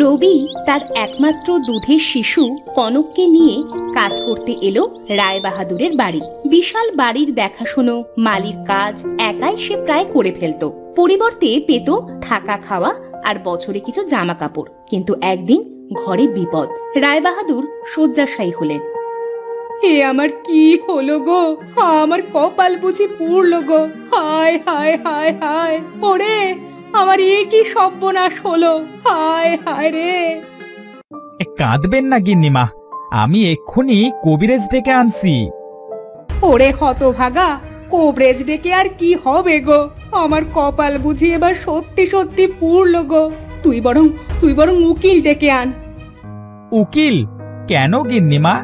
রবি তার একমাত্র দুধের শিশু কনককে নিয়ে কাজ করতে এলো রায়বাহাদুরের বাড়ি। বিশাল বাড়ির দেখাশুনো মালির কাজ একাই সে প্রায় করে ফেলতো। পরিবর্তে পেত থাকা খাওয়া আর বছরে কিছু জামা কাপড়। কিন্তু একদিন ঘরে বিপদ। রায়বাহাদুর শয্যাশায়ী হলেন। এ আমার কি হলো গো, আমার কপাল বুঝি পুড়লো গো, হায় হায় হায় হায়, ওরে আমার এ কি সর্বনাশ হলো, হায় হায় রে। কাঁদবেন না গিন্নিমা, আমি এক্ষুনি কবিরাজ ডেকে আনছি। ওরে হতভাগা, কবিরাজ ডেকে আর কি হবে গো, আমার কপাল বুঝি এবার সত্যি সত্যি পুড়লো গো। তুই বরং উকিল ডেকে আন। উকিল? কেন গিন্নিমা?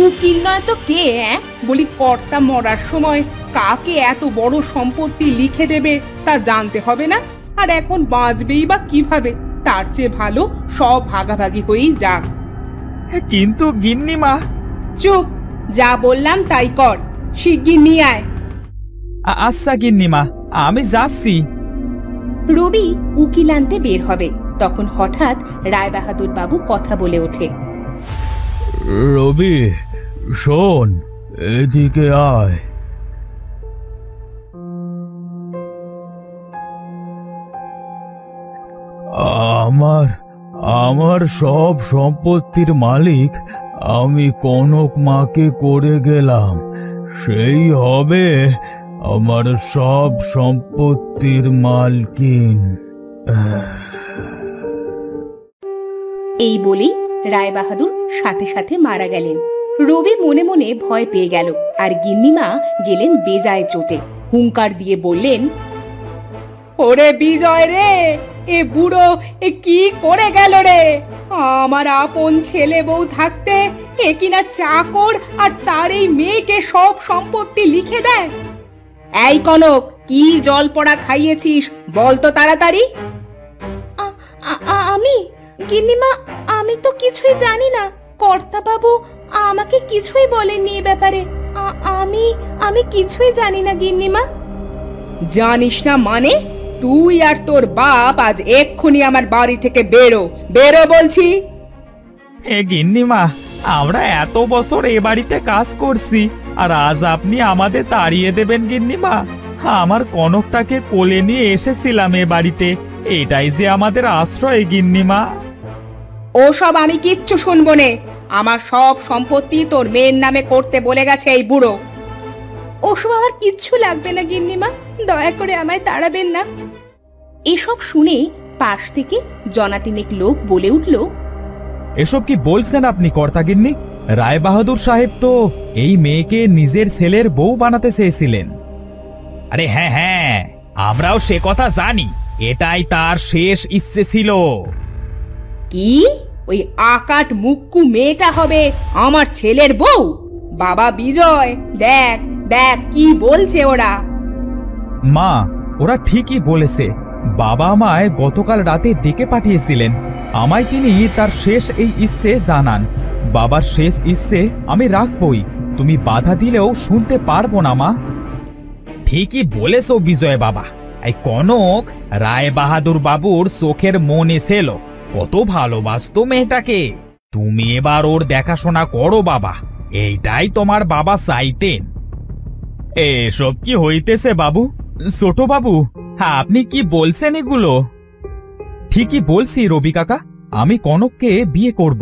উকিল নয় তো কে? বলি কর্তা মরার সময় কাকে এত বড় সম্পত্তি লিখে দেবে তা জানতে হবে না? আর এখন বাঁচবেই বা কিভাবে? তার চেয়ে ভালো সব ভাগাভাগি হয়েই যাক। কিন্তু গিন্নিমা। চুপ, যা বললাম তাই কর, শিগগির নিয়ে আয়। আচ্ছা গিন্নিমা, আমি যাচ্ছি। রবি উকিল আনতে বের হবে, তখন হঠাৎ রায়বাহাদুর বাবু কথা বলে ওঠে। রবি শোন, এদিকে আয়। আমার সব সম্পত্তির মালিক আমি কনক মাকে করে গেলাম, সেই হবে আমার সব সম্পত্তির মালকিন। এই বলেই রায়বাহাদুর সাথে সাথে মারা গেলেন। রবি মনে মনে ভয় পেয়ে গেল, আর গিন্নিমা গেলেন বেজায় চোটে। হুঙ্কার দিয়ে বললেন, ওরে বিজয় রে, এ বুড়ো এ কি করে গেল রে? আমার আপন ছেলে বউ থাকতে এ কিনা চাকর আর তার এই মেয়েকে সব সম্পত্তি লিখে দেয়। এই কনক, কি জল পড়া খাইয়েছিস বল তো তাড়াতাড়ি। আমি গিন্নিমা, আমি তো কিছুই জানি না, কর্তা বাবু আমাকে কিছুই বলেননি এ ব্যাপারে। আমি কিছুই জানি না গিন্নিমা। জানিস না মানে? তুই আর তোর বাপ আজ এক্ষুনি আমার বাড়ি থেকে বেরো, বেরো বলছি। গিন্নিমা, আমরা এত বছর এ বাড়িতে কাজ করছি, আর আজ আপনি আমাদের তাড়িয়ে দেবেন গিন্নিমা? আমার কনকটাকে কোলে নিয়ে এসেছিলাম এ বাড়িতে, এটাই যে আমাদের আশ্রয় গিন্নিমা। ওসব আমি কিচ্ছু শুনবো নে। আমার সব সম্পত্তি তোর মেয়ের নামে করতে বলে গেছে এই বুড়ো। ওসব আমার কিচ্ছু লাগবে না গিন্নিমা, দয়া করে আমায় তাড়াবেন না। এসব শুনে পাশ থেকে জনাতিনেক লোক বলে উঠল, এসব কি বলছেন আপনি কর্তাগিন্নি? রায়বাহাদুর সাহেব তো এই মেয়েকে নিজের ছেলের বউ বানাতে চেয়েছিলেন। আরে হ্যাঁ হ্যাঁ, আমরাও সে কথা জানি, এটাই তার শেষ ইচ্ছে ছিল। কি ওই আকাট মুক্কু মেয়েটা হবে আমার ছেলের বউ? বাবা বিজয়, দেখ দেখ কি বলছে ওরা। মা, ওরা ঠিকই বলেছে। বাবা আমায় গতকাল রাতে ডেকে পাঠিয়েছিলেন, আমায় তিনি তার শেষ এই ইচ্ছে জানান। বাবার শেষ ইচ্ছে আমি রাখবই, তুমি বাধা দিলেও শুনতে পারবো না মা। ঠিকই বলেছো বিজয় বাবা, এই কনক রায়বাহাদুর বাবুর চোখের মন এসেল, কত ভালোবাসতো মেয়েটাকে। তুমি এবার ওর দেখাশোনা করো বাবা, এইটাই তোমার বাবা চাইতেন। এসব কি হইতেছে বাবু? ছোট বাবু, আপনি কি বলছেন এগুলো? ঠিকই বলছি রবি কাকা, আমি কনককে বিয়ে করব।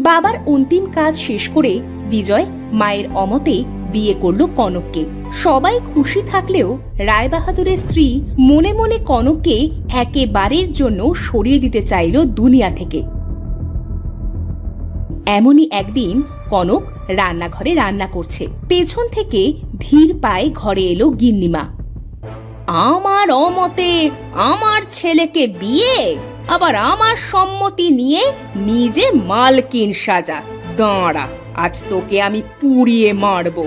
বাবার অন্তিম কাজ শেষ করে বিজয় মায়ের অমতে বিয়ে করলো কনককে। সবাই খুশি থাকলেও রায়বাহাদুরের স্ত্রী মনে মনে কনককে একেবারের জন্য সরিয়ে দিতে চাইল দুনিয়া থেকে। এমনই একদিন কনক রান্নাঘরে রান্না করছে, পেছন থেকে ধীর পায়ে ঘরে এলো গিন্নিমা। আমার অমতে আমার ছেলেকে বিয়ে, আবার আমার সম্মতি নিয়ে নিজে মালকিন সাজা। দাঁড়া, আজ তোকে আমি পুড়িয়ে মারবো।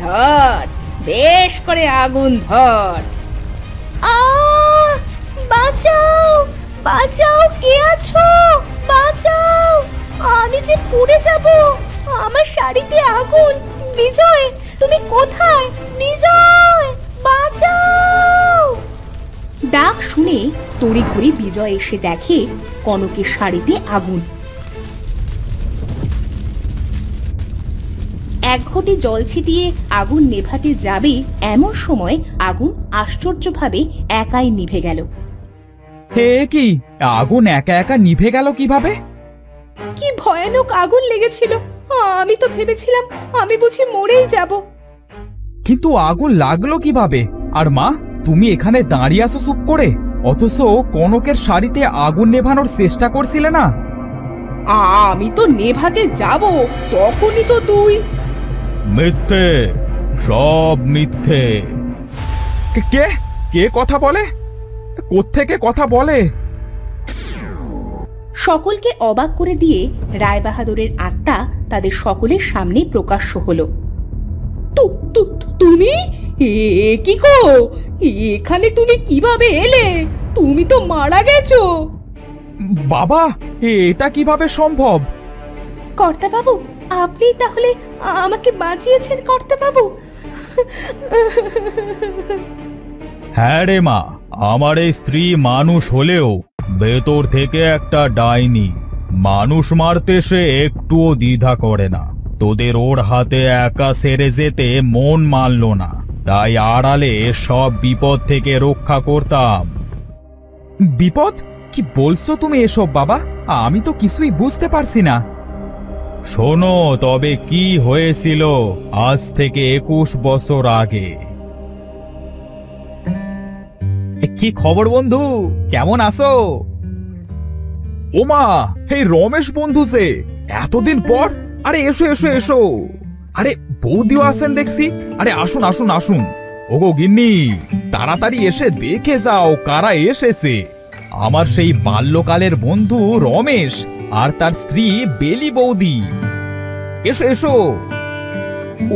ধর, বেশ করে আগুন ধর। বাঁচাও বাঁচাও, কে আছো? বাঁচাও, আমি যে পুড়ে যাব, আমার শাড়িতে আগুন! বিজয়, তুমি কোথায়? বিজয়, বাঁচাও! ডাক শুনে তড়িঘড়ি বিজয় এসে দেখে কনকের শাড়িতে আগুন। এক ঘটি জল ছিটিয়ে আগুন নেভাতে যাবে এমন সময় আগুন আশ্চর্যভাবে একাই নিভে গেল। হে কি, আগুন একা একা নিভে গেল কিভাবে? কি ভয়ানক আগুন লেগেছিল! আমি তো ভেবেছিলাম আমি বুঝি মরেই যাব। কিন্তু আগুন লাগলো কিভাবে? আর মা, তুমি এখানে দাঁড়িয়ে আছো চুপ করে, অথচ কনকের শাড়িতে আগুন নেভানোর চেষ্টা করছিলে না? আমি তো নেভাতে যাব, তখনই তো তুই। মিথ্যে, সব মিথ্যে। কে কে কথা বলে? কোত্থেকে কথা বলে? সকলকে অবাক করে দিয়ে রায়বাহাদুরের আত্মা তাদের সকলের সামনে প্রকাশ্য হলো। তুমি কি গো, এখানে তুমি কিভাবে এলে? তুমি তো মারা গেছো। বাবা, এটা কিভাবে সম্ভব? কর্তাবাবু, আপনি তাহলে আমাকে বাঁচিয়েছেন কর্তাবাবু। হ্যাঁ রে মা, আমার এই স্ত্রী মানুষ হলেও ভেতর থেকে একটা ডাইনি। মানুষ মারতে সে একটুও দ্বিধা করে না। তোদের ওর হাতে একা সেরে যেতে মন মানল না, তাই আড়ালে সব বিপদ থেকে রক্ষা করতাম। বিপদ? কি বলছো তুমি এসব বাবা? আমি তো কিছুই বুঝতে পারছি না। শোনো তবে কি হয়েছিল আজ থেকে 21 বছর আগে। কি খবর বন্ধু, কেমন আছো? ওমা, এই রমেশ বন্ধু যে, এতদিন পর! আরে এসো এসো এসো। আরে বৌদিও আছেন দেখছি। আরে আসুন আসুন আসুন। ওগো গিন্নি, তাড়াতাড়ি এসে দেখে যাও কারা এসেছে। আমার সেই বাল্যকালের বন্ধু রমেশ আর তার স্ত্রী বেলি বৌদি। এসো এসো।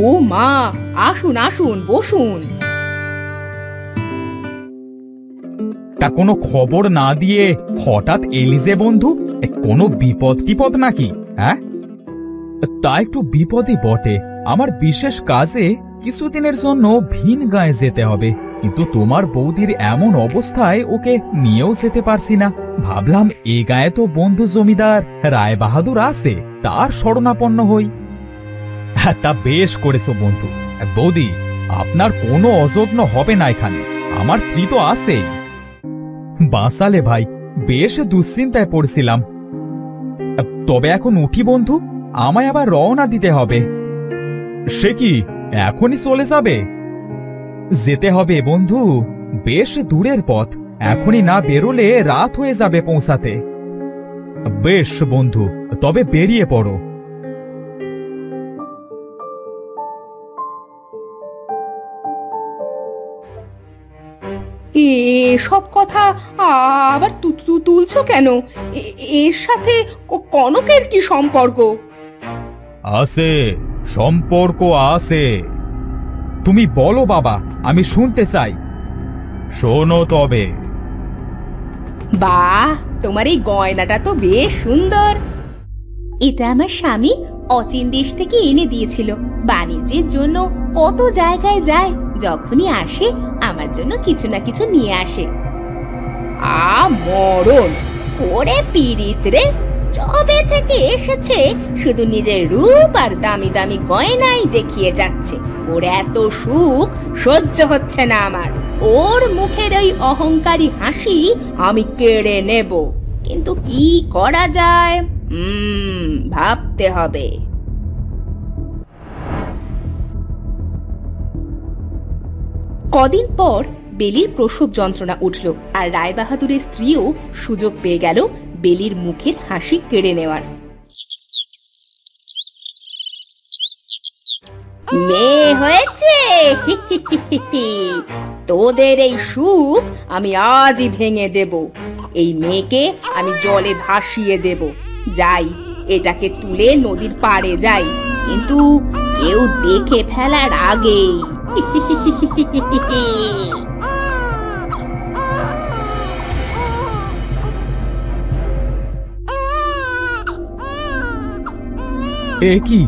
ও মা, আসুন আসুন, বসুন। তা কোনো খবর না দিয়ে হঠাৎ এলি যে বন্ধু? কোনো বিপদ টিপদ নাকি? হ্যাঁ, তা একটু বিপদই বটে। আমার বিশেষ কাজে কিছুদিনের জন্য ভিন গায়ে যেতে হবে, কিন্তু তোমার বৌদির এমন অবস্থায় ওকে নিয়েও যেতে পারছি না। ভাবলাম এ গায়ে তো বন্ধু জমিদার রায় বাহাদুর আছে, তার শরণাপন্ন হই। তা বেশ করেছো বন্ধু। বৌদি, আপনার কোনো অযত্ন হবে না এখানে, আমার স্ত্রী তো আছেই। বাঁচালে ভাই, বেশ দুশ্চিন্তায় পড়ছিলাম। তবে এখন উঠি বন্ধু, আমায় আবার রওনা দিতে হবে। সে কি, এখনই চলে যাবে? যেতে হবে বন্ধু, বেশ দূরের পথ। এখনই না বেরোলে রাত হয়ে যাবে পৌঁছাতে। বেশ বন্ধু, তবে বেরিয়ে পড়ো। এসব কথা আবার তুলছো কেন? এর সাথে কনকের কি সম্পর্ক? আছে, সম্পর্ক আছে। তুমি বলো বাবা, আমি শুনতে চাই। শোনো তবে। বাহ, তোমার এই গয়নাটা তো বেশ সুন্দর। এটা আমার স্বামী অচিন দেশ থেকে এনে দিয়েছিল। বাণিজ্যের জন্য কত জায়গায় যায়, যখনই আসে আমার জন্য কিছু না কিছু নিয়ে আসে। মরণ ওরে পীড়িত রে, যবে থেকে এসেছে শুধু নিজের রূপ আর দামি দামি গয়নাই দেখিয়ে যাচ্ছে। ওর এত সুখ সহ্য হচ্ছে না আমার। ওর মুখের ওই অহংকারী হাসি আমি কেড়ে নেব, কিন্তু কি করা যায় ভাবতে হবে। কদিন পর বেলির প্রসব যন্ত্রণা উঠল, আর রায়বাহাদুরের স্ত্রীও সুযোগ পেয়ে গেল বেলির মুখের হাসি কেড়ে নেওয়ার। মেয়ে হয়েছে, তোদের এই সুখ আমি আজই ভেঙে দেব। এই মেয়েকে আমি জলে ভাসিয়ে দেব। যাই, এটাকে তুলে নদীর পাড়ে যাই, কিন্তু কেউ দেখে ফেলার আগেই। এ কি,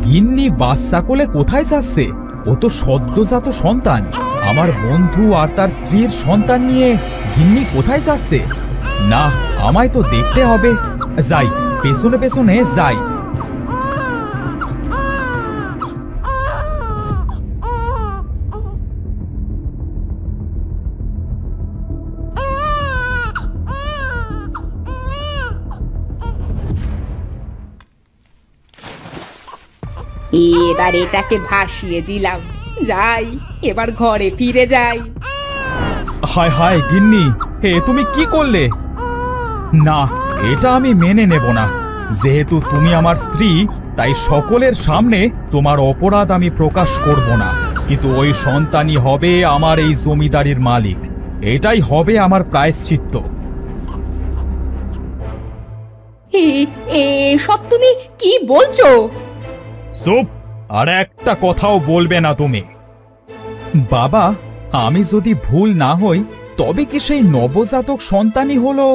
গিন্নি বাচ্চা কোলে কোথায় যাচ্ছে? ও তো সদ্যজাত সন্তান। আমার বন্ধু আর তার স্ত্রীর সন্তান নিয়ে গিন্নি কোথায় যাচ্ছে? না, আমায় তো দেখতে হবে। যাই, পেছনে পেছনে যাই। এবার এটাকে ভাসিয়ে দিলাম, যাই এবার ঘরে ফিরে যাই। হায় হায় গিন্নি, তুমি কি করলে? না, এটা আমি মেনে নেব না। যেহেতু তুমি আমার স্ত্রী, তাই সকলের সামনে তোমার অপরাধ আমি প্রকাশ করব না। কিন্তু ওই সন্তানই হবে আমার এই জমিদারির মালিক। এটাই হবে আমার প্রায়শ্চিত্ত। সব তুমি কি বলছো? চুপ! আর একটা কথাও বলবে না তুমি। বাবা, আমি যদি ভুল না হই, তবে কি সেই নবজাতক সন্তানই হলো?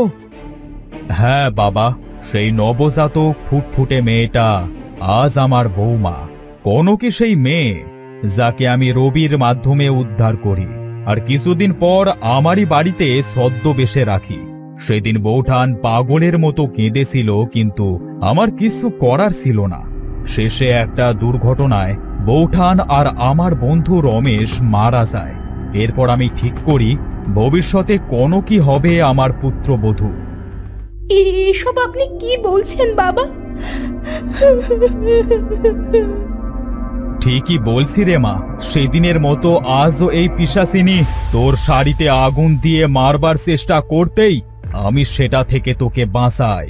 হ্যাঁ বাবা, সেই নবজাতক ফুটফুটে মেয়েটা আজ আমার বৌমা। কনকই সেই মেয়ে যাকে আমি রবির মাধ্যমে উদ্ধার করি, আর কিছুদিন পর আমারই বাড়িতে ছদ্মবেশে রাখি। সেদিন বৌঠান পাগলের মতো কেঁদেছিল, কিন্তু আমার কিছু করার ছিল না। শেষে একটা দুর্ঘটনায় বৌঠান আর আমার বন্ধু রমেশ মারা যায়। এরপর আমি ঠিক করি ভবিষ্যতে কনকই হবে আমার পুত্রবধূ। এসব আপনি কি বলছেন বাবা? ঠিকই বলছি রে মা। সেদিনের মতো আজও এই পিশাচিনী তোর শাড়িতে আগুন দিয়ে মারবার চেষ্টা করতেই আমি সেটা থেকে তোকে বাঁচাই।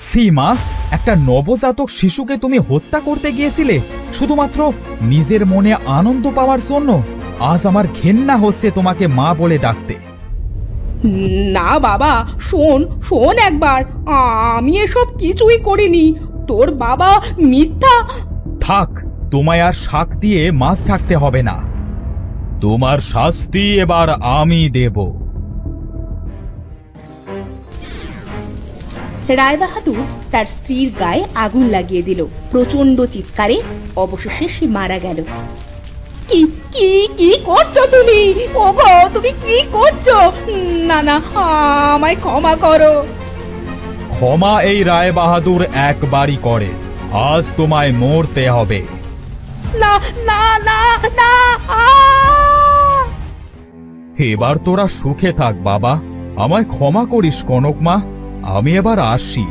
সীমা, একটা নবজাতক শিশুকে তুমি হত্যা করতে গিয়েছিলে শুধুমাত্র নিজের মনে আনন্দ পাওয়ার জন্য? আজ আমার ঘেন্না হচ্ছে তোমাকে মা বলে ডাকতে। না বাবা, শোন শোন একবার, আমি এসব কিছুই করিনি। তোর বাবা মিথ্যা। থাক, তোমায় আর শাক দিয়ে মাছ ঢাকতে হবে না। তোমার শাস্তি এবার আমি দেব। রায়বাহাদুর তার স্ত্রীর গায়ে আগুন লাগিয়ে দিল। প্রচন্ড চিৎকারে অবশেষে সে মারা গেল। কি কি কি করছো তুমি? ওগো, তুমি কি করছো? না না, আমায় ক্ষমা করো। ক্ষমা এই রায়বাহাদুর একবারই করে। আজ তোমায় মরতে হবে। না না না না। এবার তোরা সুখে থাক বাবা। আমায় ক্ষমা করিস কনক মা। আমি এবার আসি।